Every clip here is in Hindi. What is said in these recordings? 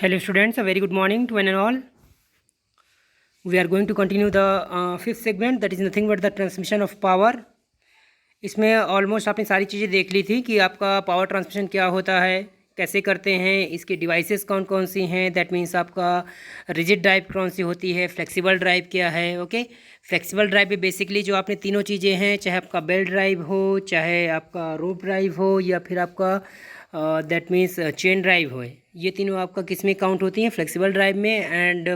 Hello students, a very good morning to one and all. We are going to continue the fifth segment, that is nothing but the transmission of power. इसमें ऑलमोस्ट आपने सारी चीज़ें देख ली थी कि आपका पावर ट्रांसमिशन क्या होता है, कैसे करते हैं, इसके डिवाइसेस कौन कौन सी हैं। दैट मीन्स आपका रिजिड ड्राइव कौन सी होती है, फ्लेक्सिबल ड्राइव क्या है। ओके, फ्लेक्सिबल ड्राइव में बेसिकली जो आपने तीनों चीज़ें हैं, चाहे आपका बेल्ट ड्राइव हो, चाहे आपका रोप ड्राइव हो, या फिर आपका दैट मीन्स चेन ड्राइव हो, ये तीनों आपका किस में काउंट होती हैं, फ्लेक्सिबल ड्राइव में। And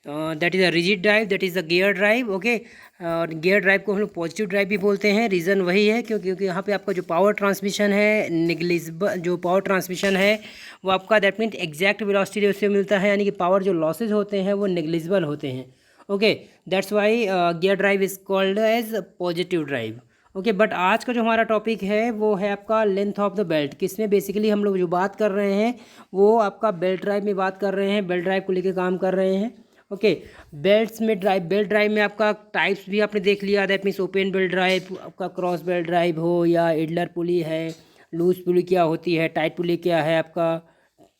that is a rigid drive, that is a gear drive. Okay, और गियर ड्राइव को हम लोग पॉजिटिव ड्राइव भी बोलते हैं। रीज़न वही है क्योंकि यहाँ पे आपका जो पावर ट्रांसमिशन है, निग्लिजिबल जो पावर ट्रांसमिशन है वो आपका that means exact velocity rate से मिलता है, यानी कि पावर जो लॉसेज होते हैं वो निग्लिजिबल होते हैं। Okay, that's why gear drive is called as positive drive. Okay, but आज का जो हमारा टॉपिक है वो है आपका लेंथ ऑफ द बेल्ट। किसमें बेसिकली हम लोग जो बात कर रहे हैं वो आपका बेल्ट ड्राइव में बात कर रहे हैं, बेल्ट ड्राइव को लेकर काम कर रहे हैं। ओके, बेल्ट ड्राइव में आपका टाइप्स भी आपने देख लिया। That means open belt drive, आपका क्रॉस बेल्ट ड्राइव हो, या इडलर पुली है, लूज पुली क्या होती है, टाइट पुली क्या है आपका,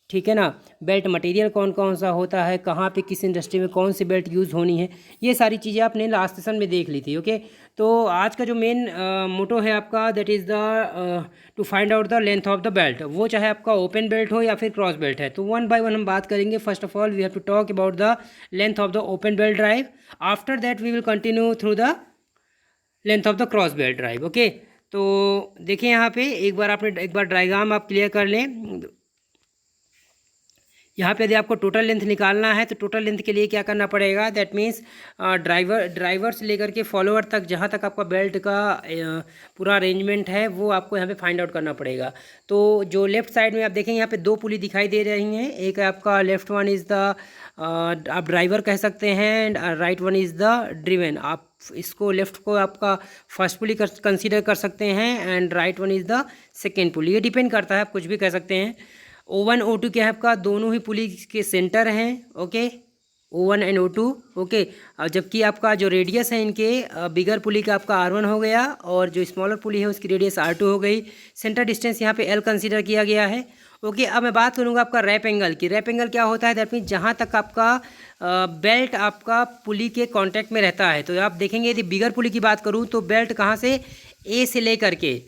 ठीक है ना। बेल्ट मटेरियल कौन कौन सा होता है, कहाँ पे किस इंडस्ट्री में कौन सी बेल्ट यूज़ होनी है, ये सारी चीज़ें आपने लास्ट सेशन में देख ली थी। ओके, तो आज का जो मेन मोटो है आपका, that is the two find out the length of the belt, वो चाहे आपका ओपन बेल्ट हो या फिर क्रॉस बेल्ट है। तो वन बाय वन हम बात करेंगे। First of all we have to talk about the length of the open belt drive. After that we will continue through the length of the cross belt drive. Okay, तो देखिए यहाँ पे एक बार डायग्राम आप क्लियर कर लें। यहाँ पे यदि आपको टोटल लेंथ निकालना है तो टोटल लेंथ के लिए क्या करना पड़ेगा, दैट मीन्स ड्राइवर से लेकर के फॉलोअर तक, जहाँ तक आपका बेल्ट का पूरा अरेंजमेंट है वो आपको यहाँ पे फाइंड आउट करना पड़ेगा। तो जो लेफ्ट साइड में आप देखेंगे यहाँ पे दो पुली दिखाई दे रही हैं। एक आपका लेफ्ट वन इज़ द आप ड्राइवर कह सकते हैं, and right one is the driven. आप इसको लेफ्ट को आपका फर्स्ट पुली कंसिडर कर सकते हैं, and right one is the second pulley. ये डिपेंड करता है, आप कुछ भी कह सकते हैं। O1 O2 क्या है आपका, दोनों ही पुली के सेंटर हैं। Okay, O1 and O2। Okay, और जबकि आपका जो रेडियस है इनके, बिगर पुली का आपका R1 हो गया, और जो स्मॉलर पुली है उसकी रेडियस R2 हो गई। सेंटर डिस्टेंस यहाँ पे L कंसीडर किया गया है। ओके, अब मैं बात करूँगा आपका रैप एंगल की। रैप एंगल क्या होता है, दैट मीन्स जहाँ तक आपका बेल्ट आपका पुली के कांटेक्ट में रहता है। तो आप देखेंगे यदि बिगर पुली की बात करूँ तो बेल्ट कहाँ से, ए से लेकर के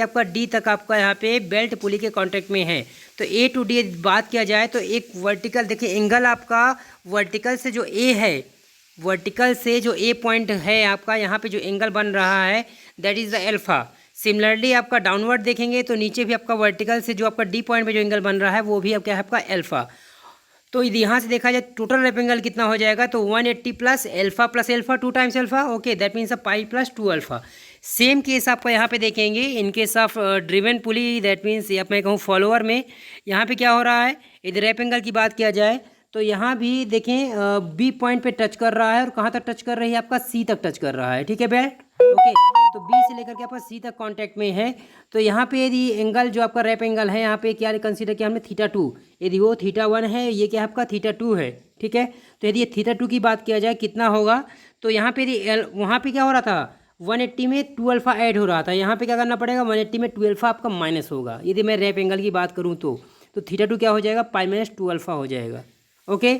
आपका डी तक आपका यहाँ पे बेल्ट पुली के कांटेक्ट में है। तो ए टू डी बात किया जाए तो एक वर्टिकल, देखिए एंगल आपका वर्टिकल से जो ए है, वर्टिकल से जो ए पॉइंट है आपका, यहाँ पे जो एंगल बन रहा है that is the alpha. Similarly आपका डाउनवर्ड देखेंगे तो नीचे भी आपका वर्टिकल से जो आपका डी पॉइंट पे जो एंगल बन रहा है वो भी आपका है आपका एल्फा। तो यदि यहाँ से देखा जाए टोटल रैप एंगल कितना हो जाएगा, तो 180 plus alpha 2 times alpha. Okay, that means pi plus 2 alpha. Same case आपको यहाँ पे देखेंगे in case of driven pulley, that means या मैं कहूँ फॉलोअर में, यहाँ पे क्या हो रहा है, यदि रैप एंगल की बात किया जाए तो यहाँ भी देखें बी पॉइंट पे टच कर रहा है, और कहाँ तक टच कर रही है आपका, सी तक टच कर रहा है। ठीक है बेल्ट, ओके, तो बी से लेकर के आपका सी तक कांटेक्ट में है। तो यहाँ पे यदि एंगल जो आपका रैप एंगल है, यहाँ पे क्या कंसीडर किया हमने, θ2। यदि वो θ1 है, ये क्या है आपका θ2 है। ठीक है, तो यदि ये θ2 की बात किया जाए कितना होगा, तो यहाँ पे यदि वहाँ पे क्या हो रहा था, 180 में 2 अल्फा ऐड हो रहा था, यहाँ पे क्या करना पड़ेगा, 180 में 2 अल्फा आपका माइनस होगा। यदि मैं रैप एंगल की बात करूँ तो θ2 क्या हो जाएगा, पाई माइनस 2 अल्फा हो जाएगा। ओके,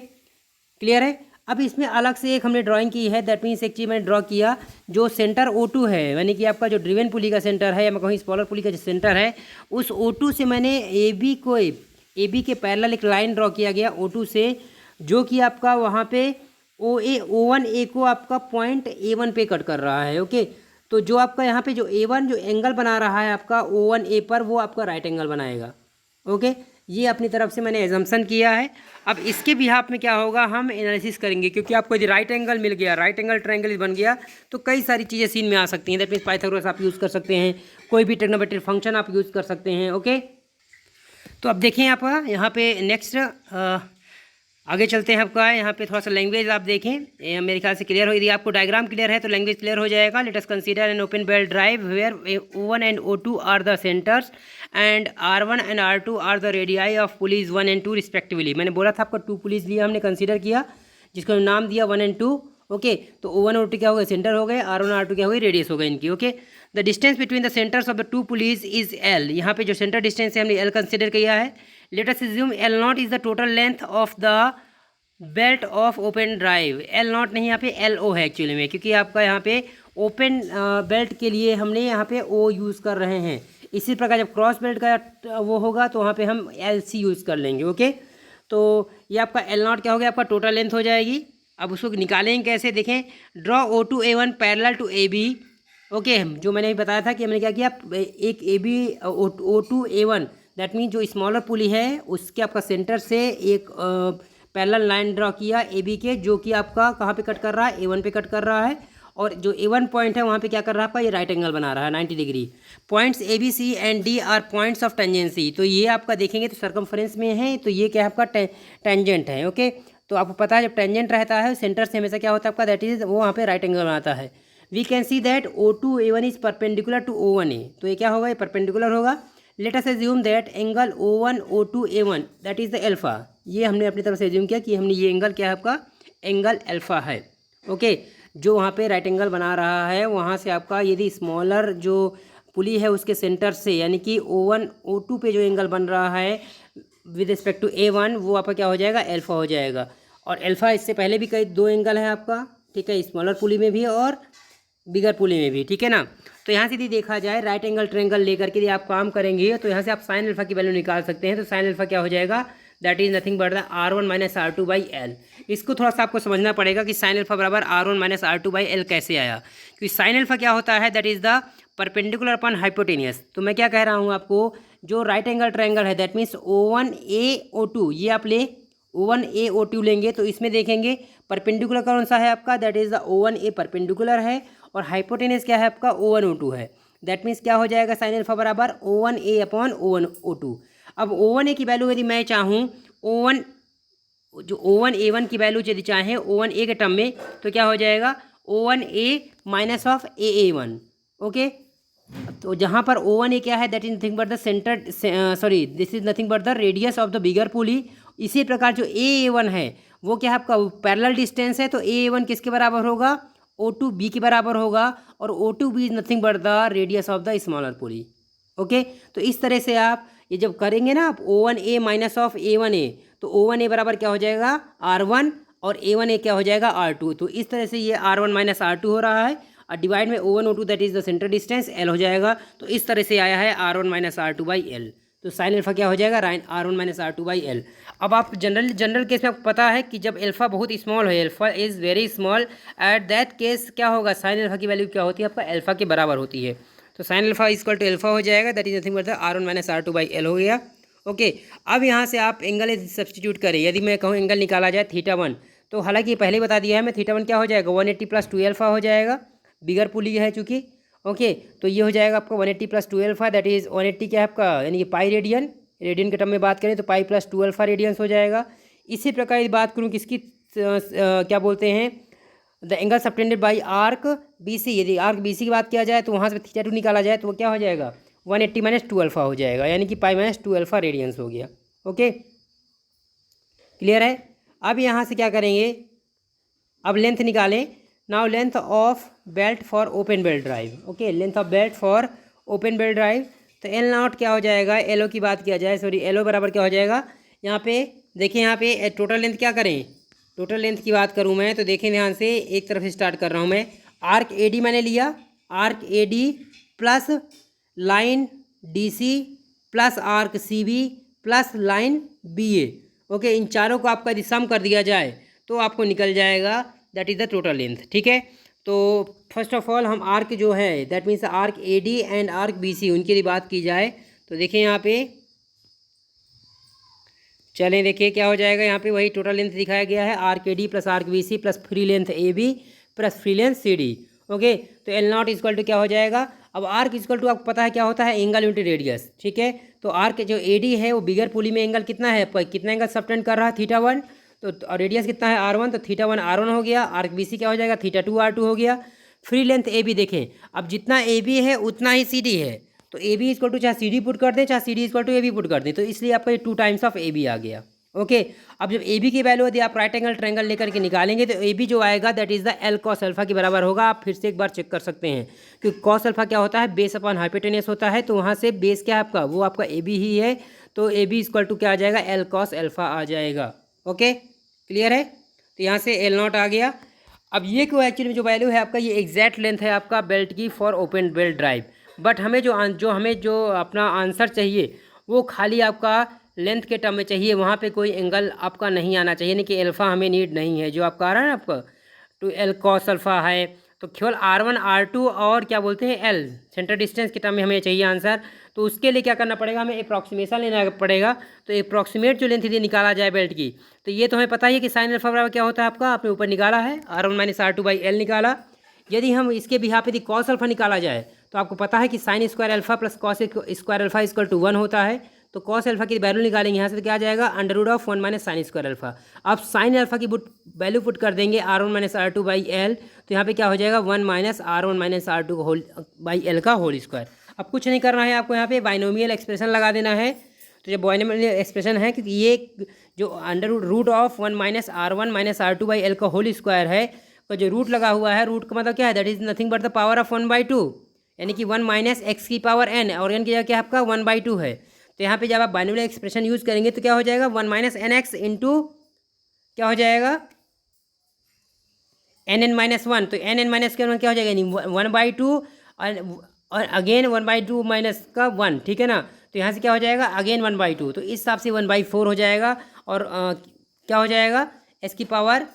क्लियर है। अब इसमें अलग से एक हमने ड्राइंग की है, दैट मीन्स एक चीज़ मैंने ड्रॉ किया, जो सेंटर O2 है, यानी कि आपका जो ड्रिवन पुली का सेंटर है, या मैं कहूँ स्मॉलर पुली का जो सेंटर है, उस O2 से मैंने AB के पैरेलल एक लाइन ड्रॉ किया गया O2 से, जो कि आपका वहाँ पे O1A को आपका पॉइंट A1 पे कट कर रहा है। ओके, तो जो आपका यहाँ पे जो A1 जो एंगल बना रहा है आपका O1A पर, वो आपका राइट एंगल बनाएगा। ओके, ये अपनी तरफ से मैंने एजम्पशन किया है। अब इसके बिहाफ में क्या होगा, हम एनालिसिस करेंगे, क्योंकि आपको यदि राइट एंगल मिल गया, राइट एंगल ट्रायंगल बन गया, तो कई सारी चीज़ें सीन में आ सकती हैं। दैट मीन्स पाइथागोरस आप यूज़ कर सकते हैं, कोई भी ट्रिग्नोमेट्रिक फंक्शन आप यूज़ कर सकते हैं। ओके, तो अब देखें आप यहाँ पे नेक्स्ट आगे चलते हैं। आपका यहाँ पे थोड़ा सा लैंग्वेज आप देखें, मेरे ख्याल से क्लियर हो। यदि आपको डायग्राम क्लियर है तो लैंग्वेज क्लियर हो जाएगा। Let us consider an open belt drive where O1 and O2 are the centres, and R1 and R2 are the radii of pulleys 1 and 2 respectively. मैंने बोला था आपको 2 पुलीज लिया हमने कंसीडर किया, जिसको नाम दिया 1 एंड 2। ओके, तो O1 और O2 क्या हो गए, सेंटर हो गए, R1 और R2 क्या हो गए, रेडियस हो गए इनकी। Okay, the distance between the centres of the 2 pulleys is L। यहाँ पे जो सेंटर डिस्टेंस है हमने L कंसिडर किया है। Let us assume L not is the total length of the belt of open drive. L not नहीं, यहाँ पे एल ओ है एक्चुअली में, क्योंकि आपका यहाँ पे ओपन बेल्ट के लिए हमने यहाँ पे ओ यूज़ कर रहे हैं। इसी प्रकार जब क्रॉस बेल्ट का वो होगा तो वहाँ पे हम एल सी यूज़ कर लेंगे। ओके, तो ये आपका एल नॉट क्या हो गया, आपका टोटल लेंथ हो जाएगी। अब उसको निकालेंगे कैसे, देखें, draw O two A one parallel to A B. Okay, जो मैंने बताया था कि हमने क्या किया, एक A B O two A one, that mean जो स्मॉलर पुली है उसके आपका सेंटर से एक पैरेलल लाइन ड्रॉ किया ए बी के, जो कि आपका कहाँ पे कट कर रहा है, ए वन पे कट कर रहा है। और जो ए वन पॉइंट है वहाँ पे क्या कर रहा है आपका, ये राइट एंगल बना रहा है 90 degree. Points A B C and D are points of tangency. तो ये आपका देखेंगे तो सर्कमफ्रेंस में है, तो ये क्या है आपका टेंजेंट है। ओके, तो आपको पता है जब टेंजेंट रहता है सेंटर से हमेशा क्या होता है आपका, दैट इज वो वहाँ पे राइट एंगल बनाता है। We can see that O two A one is perpendicular to O one A. तो ये क्या होगा, ये परपेंडिकुलर होगा। Let us assume that angle O one O two A one that is the alpha. ये हमने अपनी तरफ से एज्यूम किया कि हमने ये एंगल क्या है आपका, एंगल एल्फा है। ओके, जो वहाँ पे राइट एंगल बना रहा है वहाँ से आपका यदि स्मॉलर जो पुली है उसके सेंटर से, यानी कि ओ वन ओ टू पे जो एंगल बन रहा है with respect to A one, वो आपका क्या हो जाएगा, एल्फा हो जाएगा। और एल्फा इससे पहले भी कई दो एंगल है आपका, ठीक है, स्मॉलर पुली में भी और बिगर पुली में भी, ठीक है ना। तो यहाँ से यदि देखा जाए राइट एंगल ट्रायंगल लेकर के यदि आप काम करेंगे तो यहाँ से आप साइन अल्फा की वैल्यू निकाल सकते हैं। तो साइन अल्फा क्या हो जाएगा, that is nothing but the R1 minus R2 by L. इसको थोड़ा सा आपको समझना पड़ेगा कि साइन अल्फा बराबर R1 minus R2 by L कैसे आया, क्योंकि साइन अल्फा क्या होता है, that is the perpendicular upon hypotenuse. तो मैं क्या कह रहा हूँ आपको, जो राइट एंगल ट्रायंगल है दैट मीन्स O1A O2, ये आप ले O1A O2 लेंगे तो इसमें देखेंगे परपेंडिकुलर कौन सा है आपका, that is the O1A perpendicular है, और हाइपोटेनियस क्या है आपका, O1O2 है। दैट मीन्स क्या हो जाएगा, साइन अल्फा बराबर O1A अपॉन O1O2। अब O1A की वैल्यू यदि मैं चाहूँ O1 जो O1A1 की वैल्यू यदि चाहें O1A के टर्म में, तो क्या हो जाएगा O1A minus of AA1। Okay, तो जहाँ पर O1A क्या है, that is nothing but the centre, sorry this is nothing but the radius of the bigger pulley. इसी प्रकार जो AA1 है वो क्या है आपका पैरेलल डिस्टेंस है, तो AA1 किसके बराबर होगा, O2B के बराबर होगा, और O2B is nothing but the radius of the smaller pulley. Okay, तो इस तरह से आप ये जब करेंगे ना आप O1A माइनस ऑफ A1A, तो O1A बराबर क्या हो जाएगा R1 और A1A क्या हो जाएगा R2। तो इस तरह से ये R1 माइनस R2 हो रहा है, और डिवाइड में O1O2 that is the centre distance L हो जाएगा। तो इस तरह से आया है R1 minus R2 by L. तो साइन अल्फा क्या हो जाएगा, R1 minus R2 by L. अब आप जनरल केस में आपको पता है कि जब अल्फा बहुत स्मॉल है, alpha is very small, at that case क्या होगा, साइन अल्फा की वैल्यू क्या होती है आपका, अल्फा के बराबर होती है। तो sine alpha equal to alpha हो जाएगा, that is nothing but the R1 minus R2 by L हो गया। ओके, अब यहाँ से आप एंगल सब्सटीट्यूट करें, यदि मैं कहूँ एंगल निकाला जाए θ1, तो हालांकि पहले बता दिया है मैं, θ1 क्या हो जाएगा 180 प्लस 2 अल्फा हो जाएगा, बिगर पुली है चूँकि। ओके, तो ये हो जाएगा आपका 180 प्लस 2 अल्फा, दैट इज 180 क्या है आपका, यानी कि पाई रेडियन, रेडियन के टर्म में बात करें तो पाई प्लस 2 अल्फा रेडियंस हो जाएगा। इसी प्रकार यदि बात करूँ किसकी, क्या बोलते हैं, the angle subtended by arc BC, यदि आर्क BC की बात किया जाए तो वहाँ से θ2 निकाला जाए तो वो क्या हो जाएगा 180 माइनस 2 अल्फा हो जाएगा, यानी कि पाई माइनस 2 अल्फा रेडियंस हो गया। ओके, क्लियर है। अब यहाँ से क्या करेंगे, अब लेंथ निकालें। Now length of belt for open belt drive. Okay, length of belt for open belt drive, तो एल नॉट क्या हो जाएगा, एल ओ की बात किया जाए, सॉरी एल ओ बराबर क्या हो जाएगा, यहाँ पे देखिए, यहाँ पे टोटल लेंथ क्या करें, टोटल लेंथ की बात करूँ मैं तो देखें ध्यान से, एक तरफ से स्टार्ट कर रहा हूँ मैं। आर्क AD मैंने लिया, arc AD plus line DC plus arc CB plus line BA। Okay, इन चारों को आपका यदि सम कर दिया जाए तो आपको निकल जाएगा that is the total length. ठीक है, तो फर्स्ट ऑफ ऑल हम आर्क जो है that means arc AD and arc BC, उनकी यदि बात की जाए तो देखिए यहाँ पे, चलें देखिए क्या हो जाएगा, यहाँ पे वही टोटल लेंथ दिखाया गया है, arc AD plus arc BC plus free length AB plus free length CD। Okay, तो एल नॉट इक्वल टू क्या हो जाएगा, अब आर्क इक्वल टू आपको पता है क्या होता है, एंगल इंटू रेडियस। ठीक है, तो आर्क जो AD है वो बिगर पुली में एंगल कितना है, कितना एंगल सबटेंड कर रहा है θ1, तो रेडियस कितना है R1, तो θ1 R1 हो गया, आर्क BC क्या हो जाएगा θ2 R2 हो गया। फ्री लेंथ AB देखें, अब जितना AB है उतना ही CD है, तो AB इक्वल टू चाहे CD पुट कर दें चाहे CD equal to AB put कर दें, तो इसलिए आपका ये 2 टाइम्स ऑफ AB आ गया। ओके, अब जब AB की वैल्यू यदि आप राइट एंगल ट्रायंगल लेकर के निकालेंगे तो AB जो आएगा that is the L cos alpha के बराबर होगा। आप फिर से एक बार चेक कर सकते हैं कि cos अल्फा क्या होता है, बेस अपॉन हाइपोटेनियस होता है, तो वहाँ से बेस क्या है आपका, वो आपका AB ही है, तो ए बी इक्वल टू क्या आ जाएगा, एल कॉस एल्फा आ जाएगा। ओके, क्लियर है। तो यहाँ से एल नॉट आ गया। अब ये क्यों एक्चुअली जो वैल्यू है आपका, ये एग्जैक्ट लेंथ है आपका बेल्ट की for open belt drive. But हमें जो अपना आंसर चाहिए वो खाली आपका लेंथ के टर्म में चाहिए, वहाँ पे कोई एंगल आपका नहीं आना चाहिए, यानी कि एल्फ़ा हमें नीड नहीं है। जो आपका आ रहा है ना आपका टू एल कॉस अल्फ़ा है, तो केवल R1 R2 और क्या बोलते हैं एल सेंटर डिस्टेंस के टर्म में हमें चाहिए आंसर। तो उसके लिए क्या करना पड़ेगा, हमें अप्रॉक्सीमेशन लेना पड़ेगा। तो अप्रॉक्सीमेट जो लेंथ यदि निकाला जाए बेल्ट की, तो ये तो हमें पता ही है कि साइन अल्फा बराबर क्या होता है आपका, आपने ऊपर निकाला है R1 minus R2 by L निकाला। यदि हम इसके बिहाफ यदि कॉस अल्फा निकाला जाए तो आपको पता है कि sine square alpha plus cos square alpha equal to 1 होता है। तो कॉस अल्फा की वैल्यू निकालेंगे यहाँ से, तो क्या आ जाएगा under root of 1 minus sine square alpha. अब साइन अल्फा की वैल्यू पुट कर देंगे R1 minus R2 by L, तो यहाँ पे क्या हो जाएगा 1 minus R1 minus R2 whole by L का होल स्क्वायर। अब कुछ नहीं करना है आपको, यहाँ पे बाइनोमियल एक्सप्रेशन लगा देना है। तो जब बाइनोमियल एक्सप्रेशन है, क्योंकि ये जो under root of 1 minus R1 minus R2 by L का होल स्क्वायर है, तो जो रूट लगा हुआ है, रूट का मतलब क्या है, that is nothing but the power of 1/2, यानी कि 1 माइनस एक्स की पावर n, और n की जगह क्या है आपका 1/2 है। तो यहाँ पे जब आप बाइनोमियल एक्सप्रेशन यूज़ करेंगे तो क्या हो जाएगा 1 माइनस एन एक्स इंटू क्या हो जाएगा एन माइनस 1। तो एन माइनस के क्या हो जाएगा, यानी 1/2 और अगेन 1/2 माइनस का 1, ठीक है ना। तो यहाँ से क्या हो जाएगा अगेन 1/2, तो इस हिसाब से 1/4 हो जाएगा। और क्या हो जाएगा एस की पावर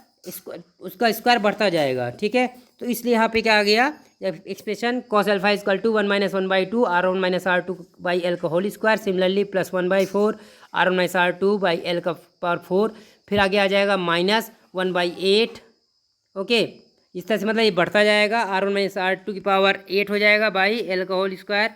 उसका स्क्वायर बढ़ता जाएगा, ठीक है। तो इसलिए यहाँ पे क्या आ गया expression cos alpha equal to 1 minus 1/2 R1 minus R2 by L का whole square, similarly plus 1/4 R1 minus R2 by L का पावर 4, फिर आगे आ जाएगा माइनस 1/8। ओके, इस तरह से मतलब ये बढ़ता जाएगा, R1 माइनस R2 की पावर 8 हो जाएगा बाई एल का होल स्क्वायर।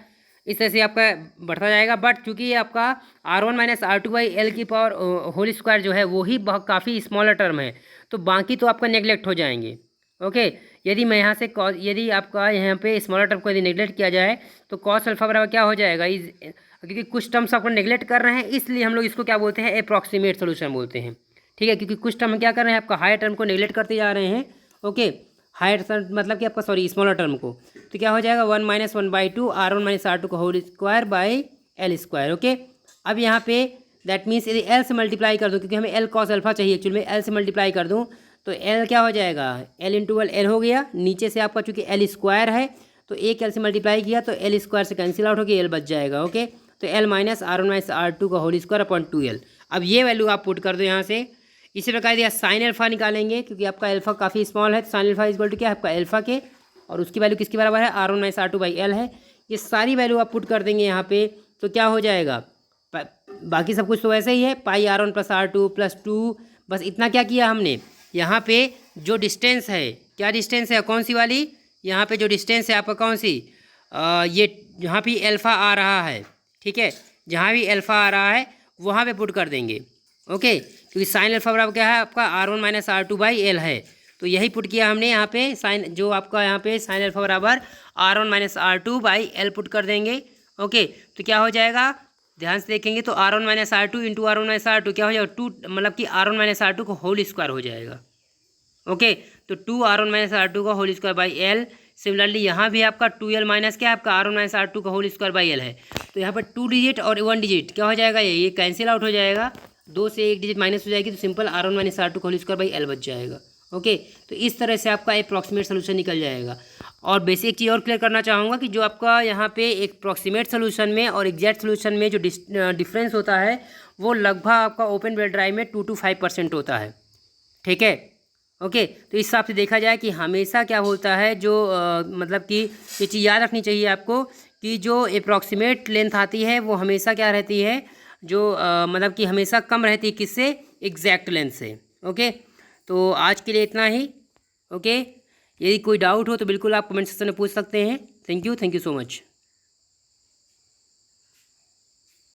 इस तरह से आपका बढ़ता जाएगा। बट चूंकि ये आपका R1 minus R2 by L की पावर होल स्क्वायर जो है वो ही काफ़ी स्मॉलर टर्म है, तो बाकी तो आपका नेगलेक्ट हो जाएंगे। ओके, यदि मैं यहाँ से यदि आपका यहाँ पे स्मॉलर टर्म को यदि नेगलेक्ट किया जाए तो कॉस अल्फा बराबर क्या हो जाएगा, क्योंकि कुछ टर्म्स आपको नेगलेक्ट कर रहे हैं, इसलिए हम लोग इसको क्या बोलते हैं अप्रॉक्सीमेट सोल्यूशन बोलते हैं, ठीक है। क्योंकि कुछ टर्म क्या कर रहे हैं आपका हायर टर्म को नेगलेक्ट करते जा रहे हैं। ओके, हायर टर्म मतलब कि आपका स्मॉलर टर्म को, तो क्या हो जाएगा 1 माइनस 1/2 R1 माइनस R2 का whole square by L square. Okay, अब यहाँ पे दैट मीन्स यदि एल से मल्टीप्लाई कर दूँ, क्योंकि हमें एल कॉस अल्फा चाहिए, एक्चुअली में एल से मल्टीप्लाई कर दूँ तो एल क्या हो जाएगा एल इंटू एल हो गया। नीचे से आपका चूँकि एल स्क्वायर है तो एक एल से मल्टीप्लाई किया तो एल स्क्वायर से कैंसिल आउट हो गया, एल बच जाएगा। ओके, तो L minus R1 minus R2 का होल स्क्वायर अपॉन 2l। अब ये वैल्यू आप पुट कर दो यहाँ से। इसी प्रकार दिया साइन अल्फा निकालेंगे, क्योंकि आपका अल्फा काफ़ी स्मॉल है, तो साइन अल्फा इक्वल टू क्या है आपका अल्फा के, और उसकी वैल्यू किसके बराबर है R1 minus R2 by L है। ये सारी वैल्यू आप पुट कर देंगे यहाँ पे, तो क्या हो जाएगा बाकी सब कुछ तो वैसे ही है, पाई R1 प्लस R2 प्लस 2। बस इतना क्या किया हमने, यहाँ पे जो डिस्टेंस है, क्या डिस्टेंस है कौन सी वाली, यहाँ पे जो डिस्टेंस है आपका कौन सी, ये जहाँ भी अल्फ़ा आ रहा है, ठीक है, जहाँ भी अल्फ़ा आ रहा है वहाँ पे पुट कर देंगे। ओके, क्योंकि साइन अल्फा बराबर क्या है आपका R1 minus R2 by L है, तो यही पुट किया हमने यहाँ पे। साइन जो आपका यहाँ पे साइन अल्फा बराबर R1 minus R2 by L put कर देंगे। ओके, तो क्या हो जाएगा ध्यान से देखेंगे तो R1 minus R2 into R1 minus R2 क्या हो जाएगा 2, मतलब कि R1 माइनस R2 को होल स्क्वायर हो जाएगा। ओके, तो 2 R1 माइनस R2 का whole square by L. Similarly यहाँ भी आपका 2l माइनस क्या है आपका R1 माइनस R2 का होल स्क्वायर बाई एल है, तो यहाँ पर 2 डिजिट और 1 डिजिट क्या हो जाएगा, ये कैंसिल आउट हो जाएगा, 2 से 1 डिजिट माइनस हो जाएगी, तो सिंपल R1 माइनस R2 का होल स्क्वायर बाई एल बच जाएगा। ओके, तो इस तरह से आपका अप्रॉक्सीमेट सोल्यूशन निकल जाएगा। और बेसिक चीज़ और क्लियर करना चाहूँगा कि जो आपका यहाँ पे एक अप्रॉक्सीमेट सोल्यूशन में और एग्जैक्ट सोल्यूशन में जो डिफरेंस होता है वो लगभग आपका ओपन बेल्ट ड्राइव में 2 to 5% होता है, ठीक है। ओके, तो इस हिसाब से देखा जाए कि हमेशा क्या होता है जो मतलब कि ये चीज़ याद रखनी चाहिए आपको कि जो अप्रॉक्सीमेट लेंथ आती है वो हमेशा क्या रहती है, जो मतलब कि हमेशा कम रहती है किससे, एग्जैक्ट लेंथ से। ओके, तो आज के लिए इतना ही। ओके, यदि कोई डाउट हो तो बिल्कुल आप कमेंट सेक्शन में पूछ सकते हैं। Thank you so much.